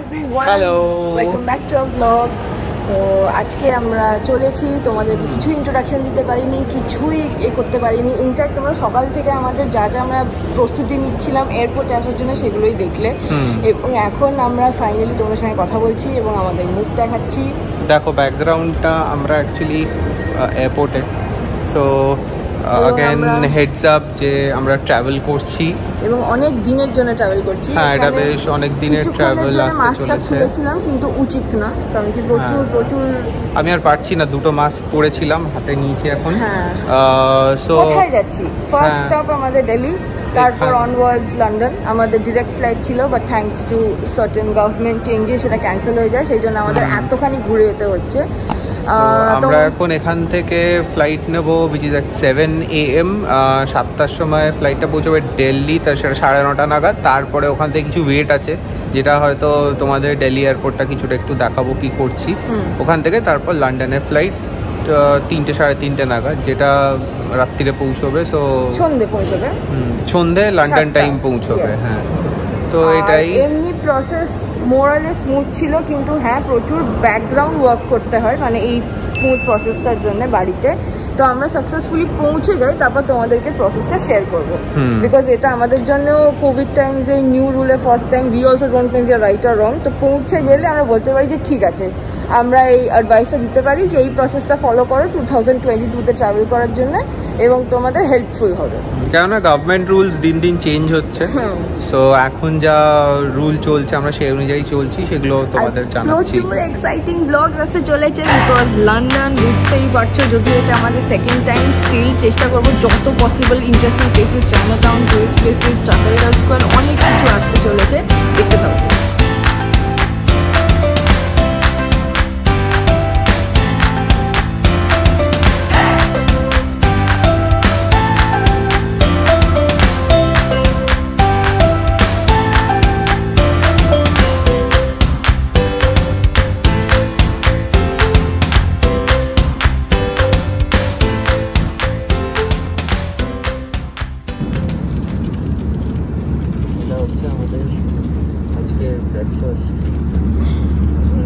everyone. Hello. Welcome back to our vlog. তো আজকে আমরা চলেছি, তোমাদেরকে কিছু ইন্ট্রোডাকশন দিতে পারিনি, কিছুই করতে পারিনি। ইনফ্যাক্ট তোমরা সকাল থেকে আমাদের যা যা আমরা প্রস্তুতি নিচ্ছিলাম এয়ারপোর্টে আসার জন্য সেগুলোই দেখলে, এবং এখন আমরা ফাইনালি তোমাদের সঙ্গে কথা বলছি এবং আমাদের মুখ দেখাচ্ছি। দেখো ব্যাকগ্রাউন্ডটা আমরা অ্যাকচুয়ালি এয়ারপোর্টে, সো अगेन হেডস আপ যে আমরা ট্রাভেল করছি এবং অনেক দিনের জন্য ট্রাভেল করছি। হ্যাঁ, এটা বেশ অনেক দিনের ট্রাভেল আসতে চলেছে। খুলেছিলাম কিন্তু উচিত না, কারণ কি প্রচুর আমি আর পারছি না, দুটো মাস্ক পরেছিলাম, হাতে নিয়েছি এখন। সো কোথায় যাচ্ছি? ফার্স্ট স্টপ আমাদের দিল্লি, তারপর অনওয়ার্ডস লন্ডন। আমাদের ডিরেক্ট ফ্লাইট ছিল, but thanks to certain government changes সেটা ক্যান্সেল হয়ে যায়, সেই জন্য আমাদের এতখানি ঘুরে যেতে হচ্ছে। আমরা এখন এখান থেকে ফ্লাইট নেব উইচ ইজ অ্যাট 7 AM। 7টার সময় ফ্লাইটটা পৌঁছবে দিল্লি, তার 9:30 নাগাদ। তারপরে ওখান থেকে কিছু ওয়েট আছে, যেটা হয়তো তোমাদের দিল্লি এয়ারপোর্টটা কিছুটা একটু দেখাবো কি করছি। ওখান থেকে তারপর লন্ডনের ফ্লাইট 3টে 3:30 নাগাদ, যেটা রাত্রিরে পৌঁছবে। সো সন্ধে লন্ডন টাইম পৌঁছবে। হ্যাঁ, তো এটাই। এমনি প্রসেস মোরালে স্মুথ ছিল, কিন্তু হ্যাঁ প্রচুর ব্যাকগ্রাউন্ড ওয়ার্ক করতে হয় মানে এই স্মুথ প্রসেসটার জন্য বাড়িতে। তো আমরা সাকসেসফুলি পৌঁছে যাই, তারপর তোমাদেরকে প্রসেসটা শেয়ার করবো, বিকজ এটা আমাদের জন্য কোভিড টাইমস এই নিউ রুলে first time. We also don't know যে রাইট আর রং। তো পৌঁছে গেলে আমরা বলতে পারি যে ঠিক আছে, আমরা এই অ্যাডভাইসটা দিতে পারি যে এই প্রসেসটা ফলো করো 2022-তে ট্রাভেল করার জন্য, এবং তোমাদের হেল্পফুল হবে। কেননা গভর্নমেন্ট রুলস দিন দিন চেঞ্জ হচ্ছে, সো এখন যা রুল চলছে আমরা সেই অনুযায়ী চলছি, সেগুলো তোমাদের জানাচ্ছি। প্রচুর এক্সাইটিং ব্লগ আসতে চলেছে, বিকজ লন্ডন বুঝতেই পারছো, যদিও এটা আমাদের সেকেন্ড টাইম, স্টিল চেষ্টা করবো যত possible interesting places, Chinatown, tourist places, Trafalgar square, অনেক কিছু আসতে চলেছে, দেখতে থাকো।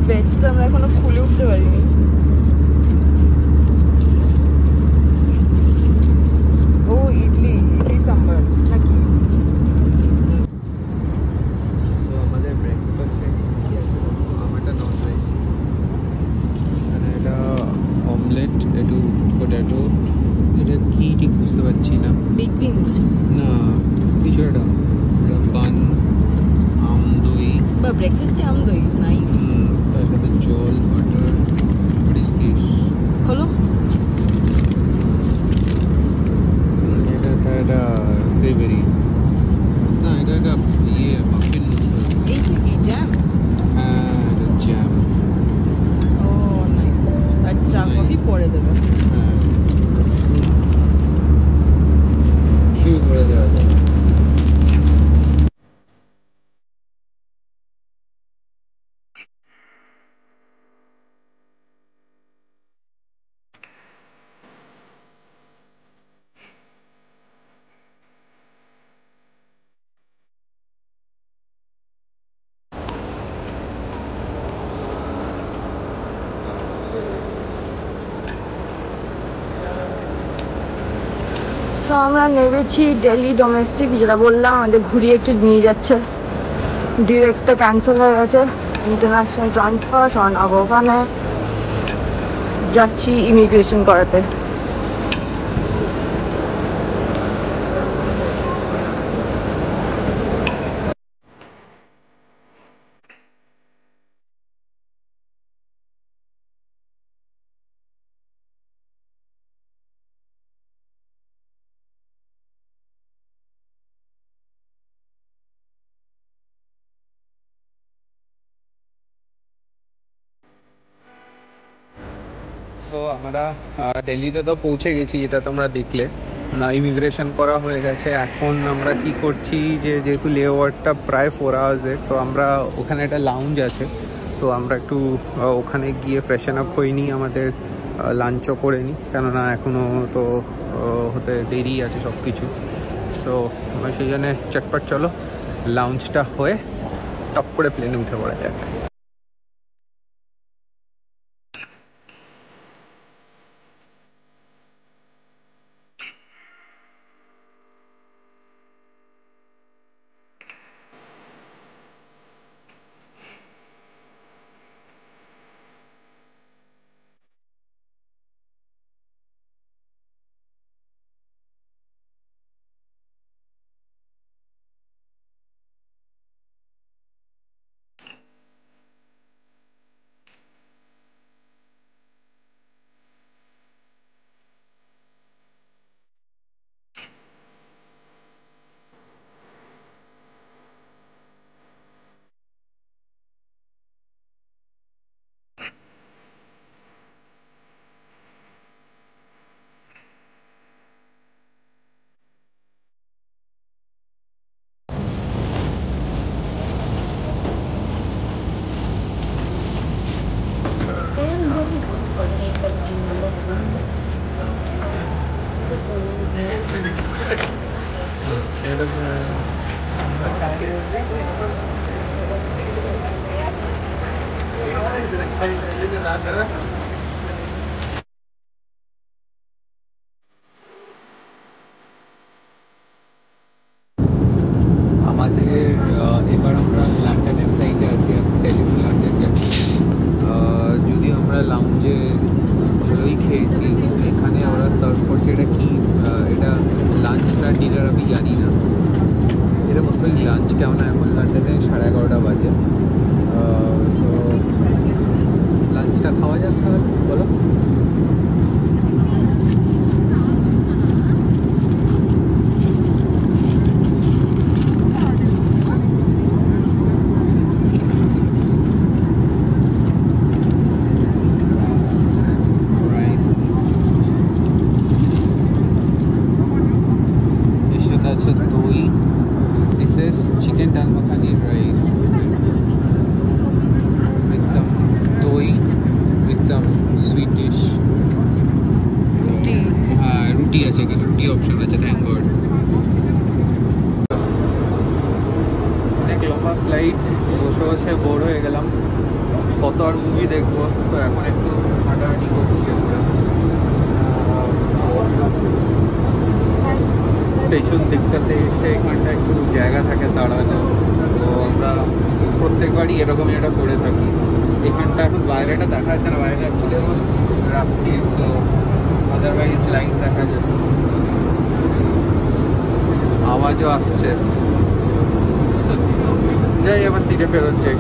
ব্যাচটা আমরা এখনো খুলে উঠতে পারিনি। ও ইডলি সাম্বার নাকি? সো আমাদের ব্রেকফাস্টে কি আছে? আমারটা নন ভেজ, মানে এটা অমলেট, একটু পটেটো, এটা কি ঠিক বুঝতে পারছি না। বিগ বিন না, কিছু একটা বান, আম দই বা ব্রেকফাস্টে আম দই নাই, তার সাথে জল, বাটার। What is this? খোলো। এটা সেভেরি না, এটা একটা মাফিন। এইটা কি জ্যাম? হ্যাঁ, এটা জ্যাম। ও নাইস, আর চা কফি পরে দেবে। হ্যাঁ, শুরু করে দেওয়া যায়। সো আমরা নেমেছি দিল্লি ডোমেস্টিক, যেটা বললাম আমাদের ঘুরিয়ে একটু নিয়ে যাচ্ছে। ডিরেক্টটা ক্যান্সেল হয়ে গেছে, ইন্টারন্যাশনাল ট্রান্সফার। কারণ ওখানে যাচ্ছি ইমিগ্রেশন করাতে। তো আমরা দিল্লিতে তো পৌঁছে গেছি, যেটা তোমরা দেখলে না, ইমিগ্রেশন করা হয়ে গেছে। এখন আমরা কি করছি, যে যেহেতু লেওভারটা প্রায় 4 আওয়ার্সের, তো আমরা ওখানে একটা লাউঞ্জ আছে, তো আমরা একটু ওখানে গিয়ে ফ্রেশন আপ হয়ে নিই, আমাদের লাঞ্চও করে নিই, কেননা এখনও তো হতে দেরি আছে সব কিছু। সো সেই জন্যে চটপট চলো লাউঞ্জটা হয়ে টপ করে প্লেনে উঠে পড়া যাক। আমাদের এবার আমরা লন্ডনের ফ্লাইটে আছি, টেলিফোন লন্ডন যাচ্ছি। যদিও আমরা লাউঞ্জে ভালোই খেয়েছি, কিন্তু এখানে ওরা সার্ভ করছে এটা কি, এটা লাঞ্চ না ডিনার আমি জানি না। এটা মোস্টলি লাঞ্চ, কেমন এখন লন্ডনে 11:30 বাজে। সো লাঞ্চটা খাওয়া যাক তাহলে, বলো। Chicken dal makhani rice with some doi with some sweet dish. রুটি, হ্যাঁ রুটি আছে, এখানে রুটি অপশন আছে, থ্যাংক গড। অনেক লম্বা ফ্লাইট, বসে বসে বোর হয়ে গেলাম, কত আর মুভি দেখবো। তো এখন একটু হাঁটাহাঁটি করছি আমরা। পেছন দিকটাতে এসে এখানটা একটু জায়গা থাকে দাঁড়ানো, তো আমরা প্রত্যেকবারই এরকমই একটা করে থাকি। এখানটা এখন বাইরেটা দেখা যাচ্ছে না, বাইরে অ্যাকচুয়ালি এখন রাত্রি, সো আদারওয়াইজ লাইন দেখা যায়, আওয়াজও আসছে। যাই আবার সিটে ফেরত যাই।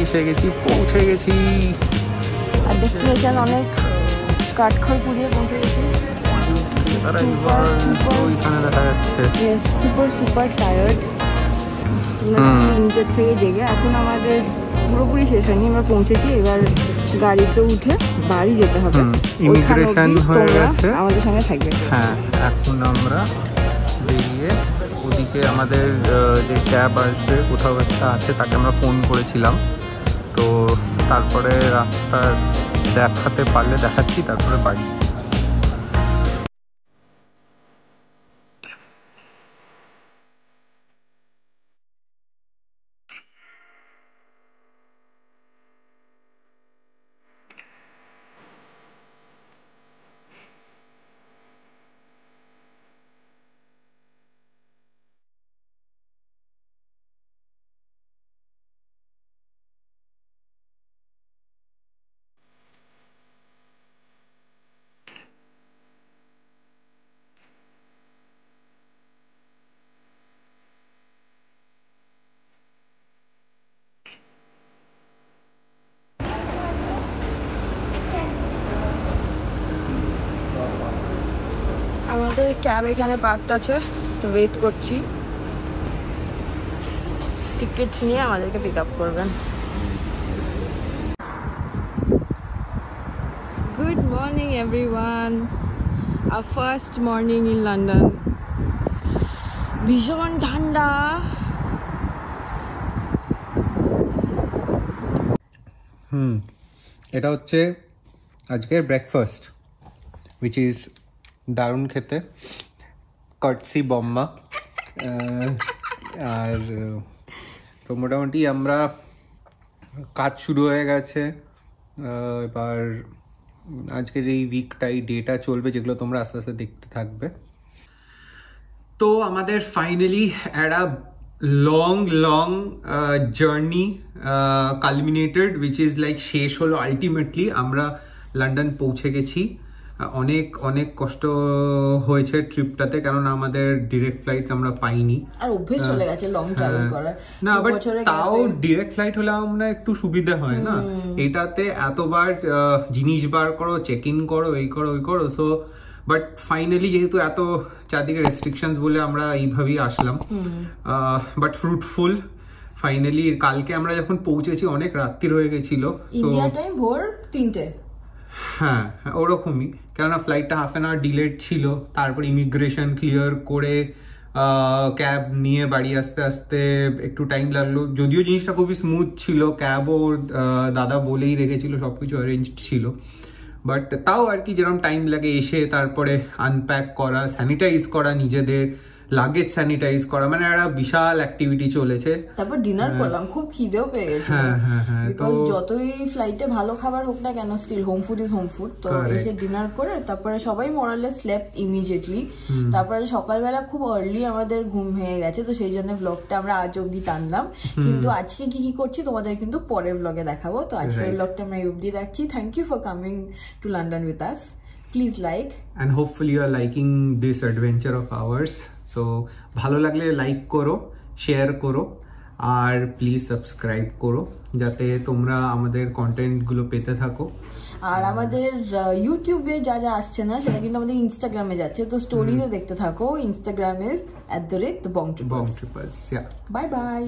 এসে গেছি, পৌঁছে গেছি। আর ডেস্টিনেশন অনেক কাঠখড় পুড়িয়ে পৌঁছে গেছি। ওইখানে দেখা যাচ্ছে সুপার টায়ার্ড, নিজের থেকে জেগে। এখন আমাদের পুরোপুরি শেষ হয়নি, আমরা পৌঁছেছি। এবার গাড়িতে উঠে বাড়ি যেতে হবে। ইমিগ্রেশন হয়ে গেছে, আমাদের সঙ্গে থাকবে। হ্যাঁ, এখন আমরা বেরিয়ে ওদিকে আমাদের যে ক্যাব আসবে কোথাও একটা আছে, তাকে আমরা ফোন করেছিলাম। তো তারপরে রাস্তা দেখাতে পারলে দেখাচ্ছি, তারপরে বাড়ি। আমাদের ক্যাব এখানে পার্কড আছে, তো ওয়েট করছি, টিকিট নিয়ে আমাদেরকে পিক আপ করবেন। Good morning everyone, our first morning in London. ভীষণ ঠান্ডা। এটা হচ্ছে আজকের ব্রেকফাস্ট, উইচ ইজ দারুণ খেতে, কার্টসি বম্মা। আর তো মোটামুটি আমরা কাজ শুরু হয়ে গেছে, এবার আজকের এই উইকটাই ডেটা চলবে, যেগুলো তোমরা আস্তে আস্তে দেখতে থাকবে। তো আমাদের ফাইনালি একটা long journey culminated, which is like শেষ হলো। আলটিমেটলি আমরা লন্ডন পৌঁছে গেছি। অনেক অনেক কষ্ট হয়েছে ট্রিপটাতে, কারণ আমাদের ডিরেক্ট ফ্লাইট আমরা পাইনি, আর অভ্যেস চলে গেছে লং ট্রাভেল করার। না, বাট তাও ডিরেক্ট ফ্লাইট হলে আমরা একটু সুবিধা হয় না, এটাতে এতবার জিনিস বার করো, চেক ইন করো, এই করো ওই করো। সো বাট ফাইনালি যেহেতু এত চারদিকে রেস্ট্রিকশনস বলে আমরা এইভাবেই আসলাম, বাট ফ্রুটফুল। ফাইনালি কালকে আমরা যখন পৌঁছেছি অনেক রাত্রি হয়ে গেছিল, ইন্ডিয়া টাইম ভোর 3টে। হ্যাঁ, ওরকমই, কেননা ফ্লাইটটা হাফ অ্যান আওয়ার ডিলেড ছিল। তারপর ইমিগ্রেশন ক্লিয়ার করে ক্যাব নিয়ে বাড়ি আসতে আসতে একটু টাইম লাগলো, যদিও জিনিসটা খুবই স্মুথ ছিল, ক্যাবও দাদা বলেই রেখেছিল, সবকিছু অ্যারেঞ্জড ছিল। বাট তাও আর কি যেরকম টাইম লাগে এসে তারপরে আনপ্যাক করা, স্যানিটাইজ করা, নিজেদের লাগেজ স্যানিটাইজ করা, মানে একটা বিশাল অ্যাক্টিভিটি চলেছে। তারপর ডিনার করলাম, খুব খিদেও পেয়ে গেছে, বিকজ যতই ফ্লাইটে ভালো খাবার হোক না কেন, still home food is home food. তো এসে ডিনার করে তারপরে সবাই মোরালে স্লেপ্ট ইমিডিয়েটলি। তারপরে সকালবেলা খুব আর্লি আমাদের ঘুম ভেঙে গেছে, তো সেই জন্য ব্লগটা আমরা আজ অব্দি টানলাম। কিন্তু আজকে কি কি করছি তোমাদের কিন্তু পরের ব্লগে দেখাবো। তো আজকের ব্লগটা আমরা এই অব্দি রাখছি। Thank you for coming to London with us. Please like and hopefully you are liking this adventure of ours. So ভালো লাগলে লাইক করো, শেয়ার করো, আর প্লিজ সাবস্ক্রাইব করো, যাতে তোমরা আমাদের কন্টেন্ট গুলো পেতে থাকো। আর আমাদের ইউটিউবে যা যা আসছে না, সেটা কিন্তু আমাদের ইনস্টাগ্রামে যাচ্ছে, তো স্টোরিজে দেখতে থাকো। Instagram is @thebongtrippers. Bye bye.